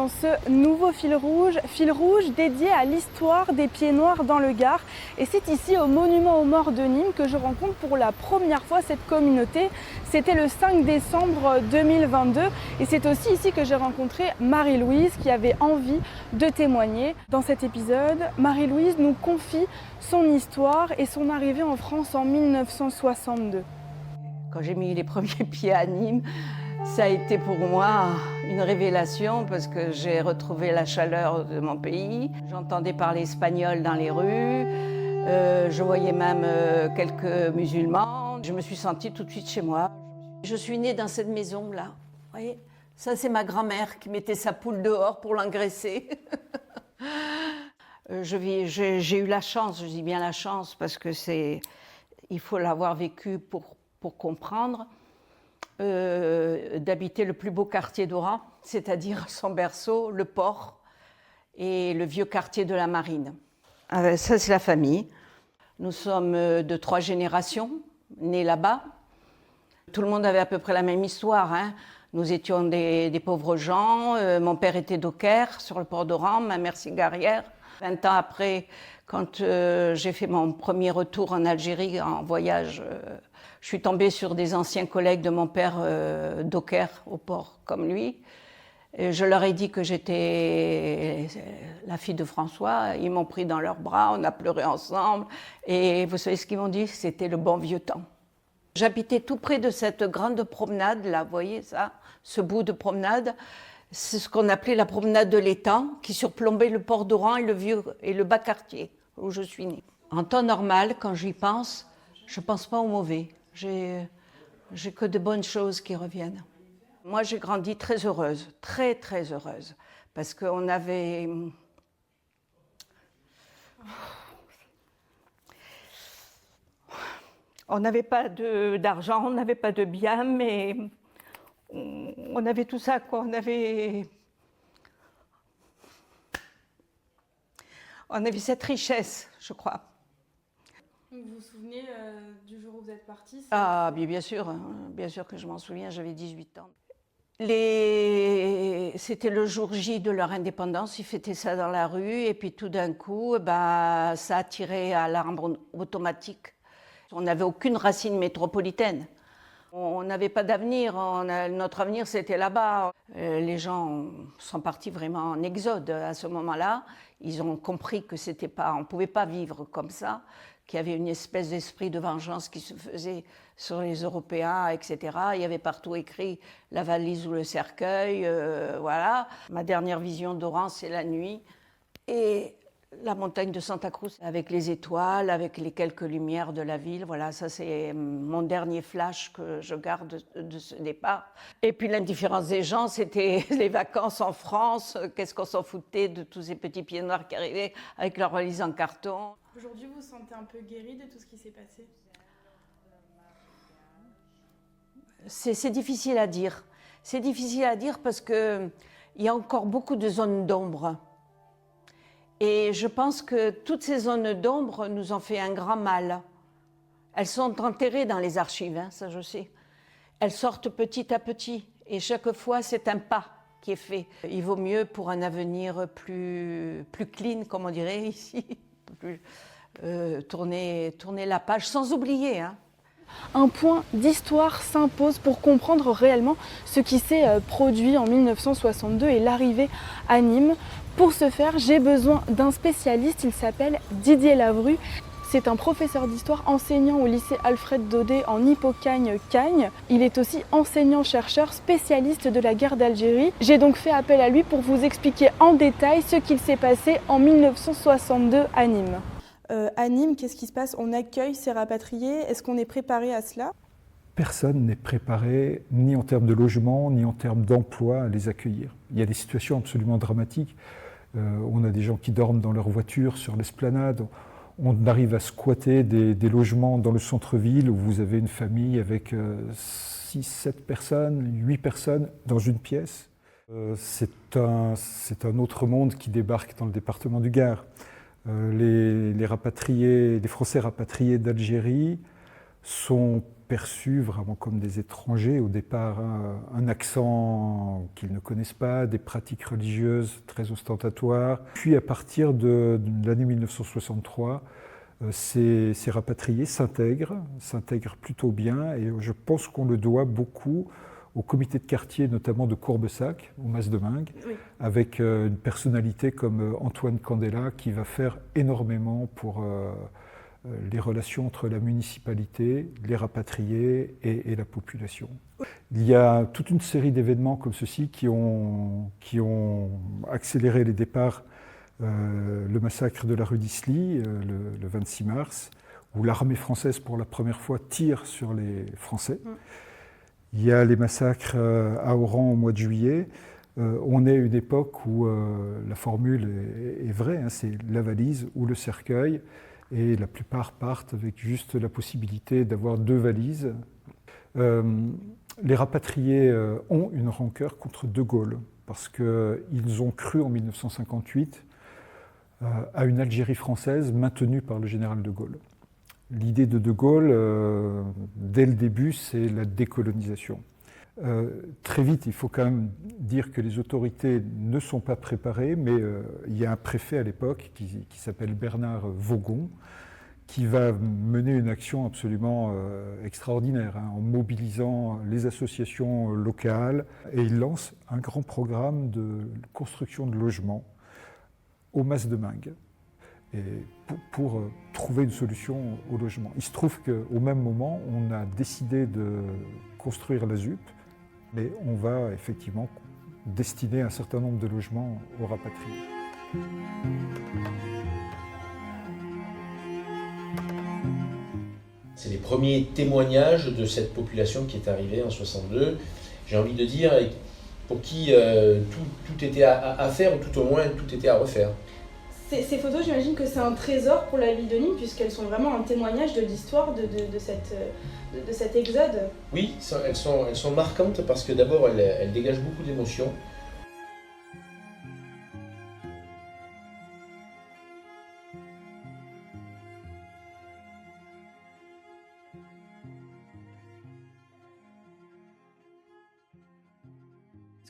dans ce nouveau fil rouge dédié à l'histoire des pieds noirs dans le Gard. Et c'est ici au Monument aux Morts de Nîmes que je rencontre pour la première fois cette communauté. C'était le 5 décembre 2022 et c'est aussi ici que j'ai rencontré Marie-Louise qui avait envie de témoigner. Dans cet épisode, Marie-Louise nous confie son histoire et son arrivée en France en 1962. Quand j'ai mis les premiers pieds à Nîmes, ça a été pour moi une révélation parce que j'ai retrouvé la chaleur de mon pays. J'entendais parler espagnol dans les rues, je voyais même quelques musulmans. Je me suis sentie tout de suite chez moi. Je suis née dans cette maison-là. Vous voyez, ça c'est ma grand-mère qui mettait sa poule dehors pour l'engraisser. J'ai eu la chance, je dis bien la chance, parce que il faut l'avoir vécu pour comprendre, d'habiter le plus beau quartier d'Oran, c'est-à-dire son berceau, le port et le vieux quartier de la Marine. Ça, c'est la famille. Nous sommes de 3 générations, nés là-bas. Tout le monde avait à peu près la même histoire, hein. Nous étions des pauvres gens. Mon père était docker sur le port d'Oran, ma mère cigarière. 20 ans après, quand j'ai fait mon premier retour en Algérie en voyage, je suis tombée sur des anciens collègues de mon père docker au port comme lui. Et je leur ai dit que j'étais la fille de François. Ils m'ont pris dans leurs bras, on a pleuré ensemble. Et vous savez ce qu'ils m'ont dit? C'était le bon vieux temps. J'habitais tout près de cette grande promenade, là, vous voyez ça, ce bout de promenade. C'est ce qu'on appelait la promenade de l'étang, qui surplombait le port d'Oran et le bas quartier, où je suis née. En temps normal, quand j'y pense, je ne pense pas au mauvais. J'ai que de bonnes choses qui reviennent. Moi, j'ai grandi très heureuse, très, très heureuse, parce qu'on avait... On n'avait pas d'argent, on n'avait pas de biens, mais on avait tout ça, quoi. On avait cette richesse, je crois. Vous vous souvenez du jour où vous êtes partie? Ah, bien sûr que je m'en souviens, j'avais 18 ans. C'était le jour J de leur indépendance, ils fêtaient ça dans la rue, et puis tout d'un coup, ça a tiré à l'arme automatique. On n'avait aucune racine métropolitaine. On n'avait pas d'avenir, notre avenir c'était là-bas. Les gens sont partis vraiment en exode à ce moment-là. Ils ont compris que on ne pouvait pas vivre comme ça, qu'il y avait une espèce d'esprit de vengeance qui se faisait sur les Européens, etc. Il y avait partout écrit la valise ou le cercueil, voilà. Ma dernière vision d'Oran, c'est la nuit. Et la montagne de Santa Cruz, avec les étoiles, avec les quelques lumières de la ville. Voilà, ça c'est mon dernier flash que je garde de ce départ. Et puis l'indifférence des gens, c'était les vacances en France. Qu'est-ce qu'on s'en foutait de tous ces petits pieds noirs qui arrivaient avec leur valise en carton. Aujourd'hui, vous vous sentez un peu guérie de tout ce qui s'est passé? C'est difficile à dire. C'est difficile à dire parce qu'il y a encore beaucoup de zones d'ombre. Et je pense que toutes ces zones d'ombre nous ont fait un grand mal. Elles sont enterrées dans les archives, hein, ça je sais. Elles sortent petit à petit et chaque fois c'est un pas qui est fait. Il vaut mieux pour un avenir plus clean, comme on dirait ici, tourner la page sans oublier. Hein. Un point d'histoire s'impose pour comprendre réellement ce qui s'est produit en 1962 et l'arrivée à Nîmes. Pour ce faire, j'ai besoin d'un spécialiste, il s'appelle Didier Lavru. C'est un professeur d'histoire enseignant au lycée Alfred Daudet en Hippocagne-Cagnes. Il est aussi enseignant-chercheur spécialiste de la guerre d'Algérie. J'ai donc fait appel à lui pour vous expliquer en détail ce qu'il s'est passé en 1962 à Nîmes. À Nîmes, qu'est-ce qui se passe? On accueille ces rapatriés? Est-ce qu'on est préparé à cela? Personne n'est préparé, ni en termes de logement, ni en termes d'emploi, à les accueillir. Il y a des situations absolument dramatiques. On a des gens qui dorment dans leur voiture sur l'esplanade. On arrive à squatter des logements dans le centre-ville où vous avez une famille avec 6, 7 personnes, 8 personnes dans une pièce. C'est un autre monde qui débarque dans le département du Gard. Les Français rapatriés d'Algérie sont perçus vraiment comme des étrangers au départ, hein, un accent qu'ils ne connaissent pas, des pratiques religieuses très ostentatoires. Puis à partir de l'année 1963, ces rapatriés s'intègrent plutôt bien, et je pense qu'on le doit beaucoup au comité de quartier, notamment de Courbessac, au Mas-de-Mingue, oui, avec une personnalité comme Antoine Candela qui va faire énormément pour les relations entre la municipalité, les rapatriés et la population. Il y a toute une série d'événements comme ceci qui ont accéléré les départs. Le massacre de la rue d'Isly, le 26 mars, où l'armée française pour la première fois tire sur les Français. Il y a les massacres à Oran au mois de juillet. On est à une époque où la formule est vraie, hein, c'est la valise ou le cercueil, et la plupart partent avec juste la possibilité d'avoir 2 valises. Les rapatriés ont une rancœur contre De Gaulle, parce qu'ils ont cru en 1958 à une Algérie française maintenue par le général de Gaulle. L'idée de De Gaulle, dès le début, c'est la décolonisation. Très vite, il faut quand même dire que les autorités ne sont pas préparées, mais il y a un préfet à l'époque qui s'appelle Bernard Vaugon, qui va mener une action absolument extraordinaire, hein, en mobilisant les associations locales, et il lance un grand programme de construction de logements au Mas-de-Mingue, et pour trouver une solution au logement. Il se trouve qu'au même moment, on a décidé de construire la ZUP, mais on va effectivement destiner un certain nombre de logements aux rapatriés. C'est les premiers témoignages de cette population qui est arrivée en 62. J'ai envie de dire, pour qui tout était à faire, ou tout au moins tout était à refaire. Ces photos, j'imagine que c'est un trésor pour la ville de Nîmes, puisqu'elles sont vraiment un témoignage de l'histoire de cet exode. Oui, elles sont marquantes parce que d'abord, elles dégagent beaucoup d'émotions.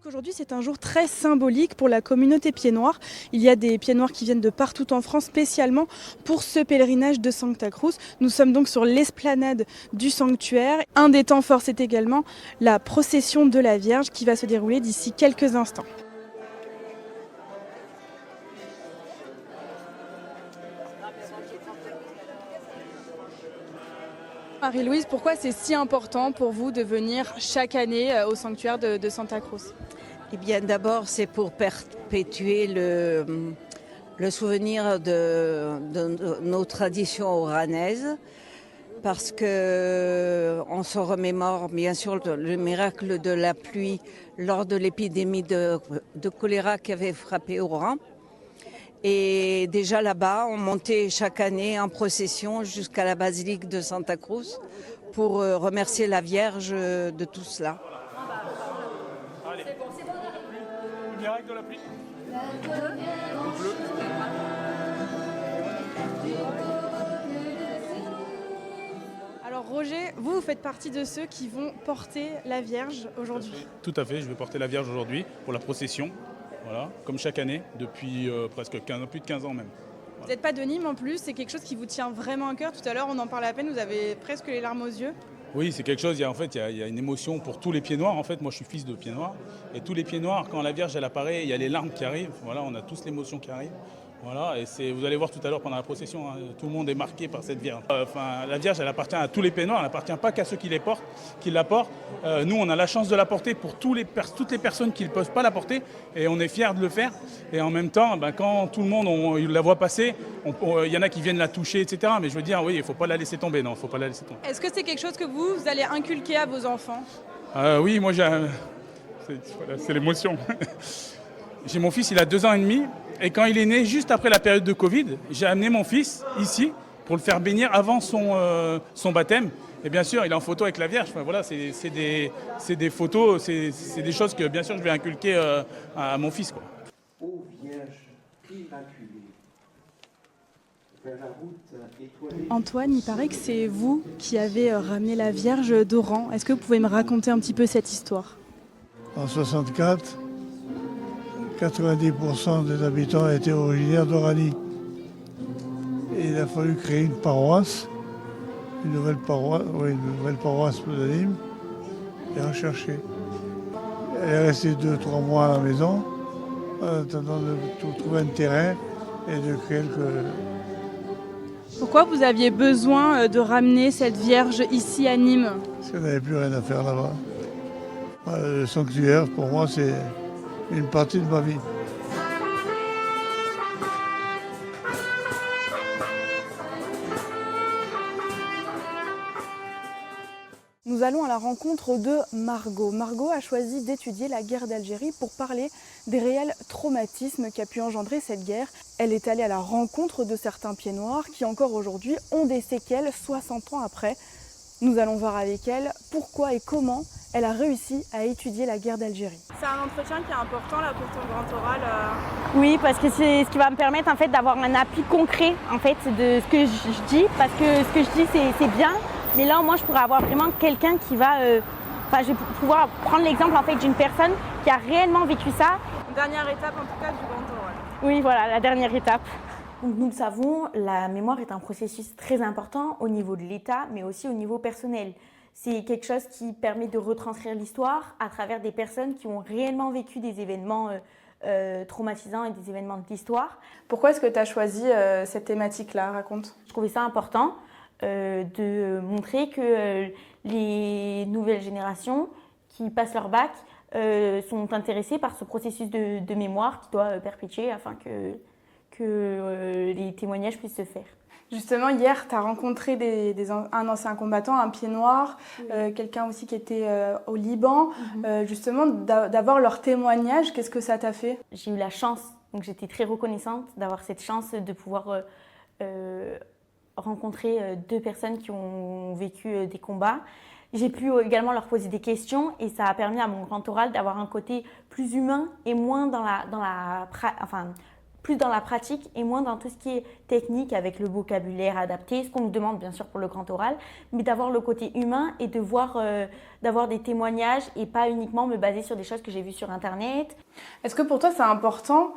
Aujourd'hui, c'est un jour très symbolique pour la communauté pied-noir. Il y a des pieds-noirs qui viennent de partout en France, spécialement pour ce pèlerinage de Santa Cruz. Nous sommes donc sur l'esplanade du sanctuaire. Un des temps forts, c'est également la procession de la Vierge qui va se dérouler d'ici quelques instants. Marie-Louise, pourquoi c'est si important pour vous de venir chaque année au sanctuaire de Santa Cruz ? Eh bien, d'abord, c'est pour perpétuer le souvenir de nos traditions oranaises, parce qu'on se remémore bien sûr le miracle de la pluie lors de l'épidémie de choléra qui avait frappé Oran. Et déjà là-bas, on montait chaque année en procession jusqu'à la basilique de Santa Cruz pour remercier la Vierge de tout cela. Allez. C'est bon. Le miracle de la pluie. Alors Roger, vous faites partie de ceux qui vont porter la Vierge aujourd'hui. Tout à fait, je vais porter la Vierge aujourd'hui pour la procession. Voilà, comme chaque année, depuis presque plus de 15 ans même. Voilà. Vous n'êtes pas de Nîmes en plus, c'est quelque chose qui vous tient vraiment à cœur. Tout à l'heure, on en parlait à peine, vous avez presque les larmes aux yeux. Oui, c'est quelque chose, il y a une émotion pour tous les pieds noirs. En fait, moi je suis fils de pieds noirs. Et tous les pieds noirs, quand la Vierge elle apparaît, il y a les larmes qui arrivent. Voilà, on a tous l'émotion qui arrive. Voilà, et vous allez voir tout à l'heure pendant la procession, hein, tout le monde est marqué par cette Vierge. La Vierge, elle appartient à tous les pieds noirs, elle n'appartient pas qu'à ceux qui la portent. Nous, on a la chance de la porter pour toutes les personnes qui ne peuvent pas la porter, et on est fiers de le faire. Et en même temps, quand tout le monde la voit passer, il y en a qui viennent la toucher, etc. Mais je veux dire, oui, il ne faut pas la laisser tomber, non, il ne faut pas la laisser tomber. Est-ce que c'est quelque chose que vous allez inculquer à vos enfants ? Oui, moi, c'est l'émotion. J'ai mon fils, il a 2 ans et demi, et quand il est né, juste après la période de Covid, j'ai amené mon fils ici pour le faire bénir avant son baptême. Et bien sûr, il est en photo avec la Vierge. Enfin, voilà, c'est des photos, c'est des choses que bien sûr je vais inculquer à mon fils, quoi. Ô Vierge immaculée, Antoine, il paraît que c'est vous qui avez ramené la Vierge d'Oran. Est-ce que vous pouvez me raconter un petit peu cette histoire? En 64, 90% des habitants étaient originaires d'Oranie. Et il a fallu créer une paroisse, une nouvelle paroisse de Nîmes, et en chercher. Elle est restée 2-3 mois à la maison, en attendant de trouver un terrain et de créer le... Pourquoi vous aviez besoin de ramener cette Vierge ici à Nîmes? Parce qu'on n'avait plus rien à faire là-bas. Le sanctuaire, pour moi, c'est une partie de ma vie. Nous allons à la rencontre de Margot. Margot a choisi d'étudier la guerre d'Algérie pour parler des réels traumatismes qu'a pu engendrer cette guerre. Elle est allée à la rencontre de certains pieds noirs qui encore aujourd'hui ont des séquelles 60 ans après. Nous allons voir avec elle pourquoi et comment elle a réussi à étudier la guerre d'Algérie. C'est un entretien qui est important là pour ton grand oral. Oui, parce que c'est ce qui va me permettre en fait d'avoir un appui concret en fait de ce que je dis, parce que ce que je dis c'est bien. Mais là, moi, je pourrais avoir vraiment quelqu'un qui va... je vais pouvoir prendre l'exemple en fait, d'une personne qui a réellement vécu ça. Dernière étape en tout cas du grand oral. Oui, voilà, la dernière étape. Donc, nous le savons, la mémoire est un processus très important au niveau de l'État, mais aussi au niveau personnel. C'est quelque chose qui permet de retranscrire l'histoire à travers des personnes qui ont réellement vécu des événements traumatisants et des événements de l'histoire. Pourquoi est-ce que tu as choisi cette thématique-là? Raconte. Je trouvais ça important. De montrer que les nouvelles générations qui passent leur bac sont intéressées par ce processus de mémoire qui doit perpétuer afin que les témoignages puissent se faire. Justement, hier, tu as rencontré un ancien combattant, un pied noir, oui. Quelqu'un aussi qui était au Liban. Justement, d'avoir leur témoignage, qu'est-ce que ça t'a fait? J'ai eu la chance, donc j'étais très reconnaissante d'avoir cette chance de pouvoir rencontrer 2 personnes qui ont vécu des combats. J'ai pu également leur poser des questions et ça a permis à mon grand oral d'avoir un côté plus humain et moins plus dans la pratique et moins dans tout ce qui est technique avec le vocabulaire adapté, ce qu'on nous demande bien sûr pour le grand oral, mais d'avoir le côté humain et de voir, d'avoir des témoignages et pas uniquement me baser sur des choses que j'ai vues sur Internet. Est-ce que pour toi c'est important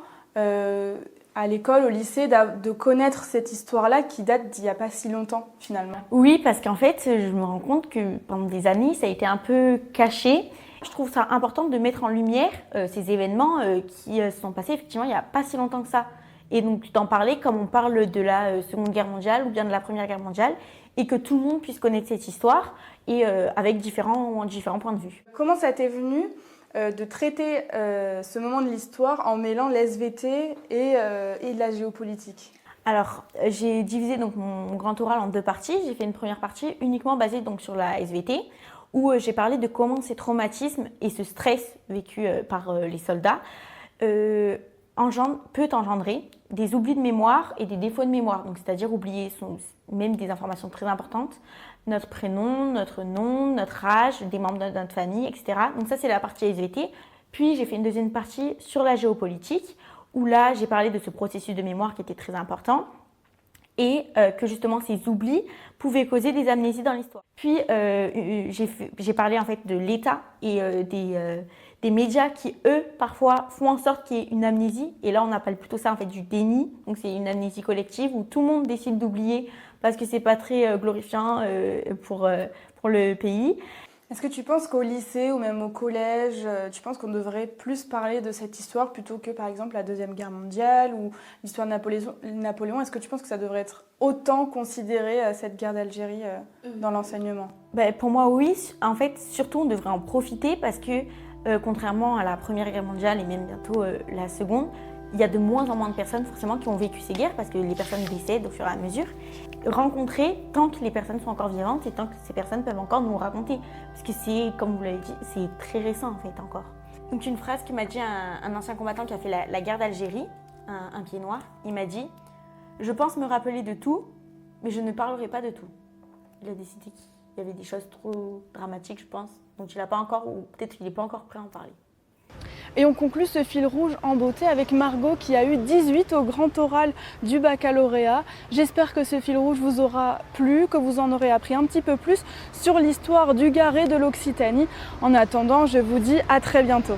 à l'école, au lycée, de connaître cette histoire-là qui date d'il n'y a pas si longtemps, finalement? Oui, parce qu'en fait, je me rends compte que pendant des années, ça a été un peu caché. Je trouve ça important de mettre en lumière ces événements qui se sont passés effectivement il n'y a pas si longtemps que ça. Et donc d'en parler comme on parle de la Seconde Guerre mondiale ou bien de la Première Guerre mondiale, et que tout le monde puisse connaître cette histoire et avec différents points de vue. Comment ça t'est venu de traiter ce moment de l'histoire en mêlant l'SVT et de la géopolitique? Alors, j'ai divisé donc mon grand oral en 2 parties. J'ai fait une première partie uniquement basée donc sur la SVT, où j'ai parlé de comment ces traumatismes et ce stress vécu par les soldats peut engendrer des oublis de mémoire et des défauts de mémoire. Donc, c'est-à-dire oublier même des informations très importantes, notre prénom, notre nom, notre âge, des membres de notre famille, etc. Donc ça, c'est la partie SVT. Puis, j'ai fait une deuxième partie sur la géopolitique, où là, j'ai parlé de ce processus de mémoire qui était très important et que justement, ces oublis pouvaient causer des amnésies dans l'histoire. Puis, j'ai parlé en fait de l'État et des médias qui, eux, parfois, font en sorte qu'il y ait une amnésie. Et là, on appelle plutôt ça en fait du déni. Donc, c'est une amnésie collective où tout le monde décide d'oublier parce que c'est pas très glorifiant pour le pays. Est-ce que tu penses qu'au lycée ou même au collège, tu penses qu'on devrait plus parler de cette histoire plutôt que par exemple la Deuxième Guerre mondiale ou l'histoire de Napoléon? Est-ce que tu penses que ça devrait être autant considéré, cette guerre d'Algérie, dans l'enseignement? Pour moi, oui. En fait, surtout, on devrait en profiter parce que contrairement à la Première Guerre mondiale et même bientôt la Seconde, il y a de moins en moins de personnes forcément qui ont vécu ces guerres parce que les personnes décèdent au fur et à mesure. Rencontrer tant que les personnes sont encore vivantes et tant que ces personnes peuvent encore nous raconter. Parce que c'est, comme vous l'avez dit, c'est très récent en fait encore. Donc une phrase que m'a dit un ancien combattant qui a fait la guerre d'Algérie, un pied noir, il m'a dit « Je pense me rappeler de tout, mais je ne parlerai pas de tout ». Il a décidé qu'il y avait des choses trop dramatiques, je pense, dont il n'a pas encore, ou peut-être qu'il n'est pas encore prêt à en parler. Et on conclut ce fil rouge en beauté avec Margot qui a eu 18 au grand oral du baccalauréat. J'espère que ce fil rouge vous aura plu, que vous en aurez appris un petit peu plus sur l'histoire du Gard et de l'Occitanie. En attendant, je vous dis à très bientôt.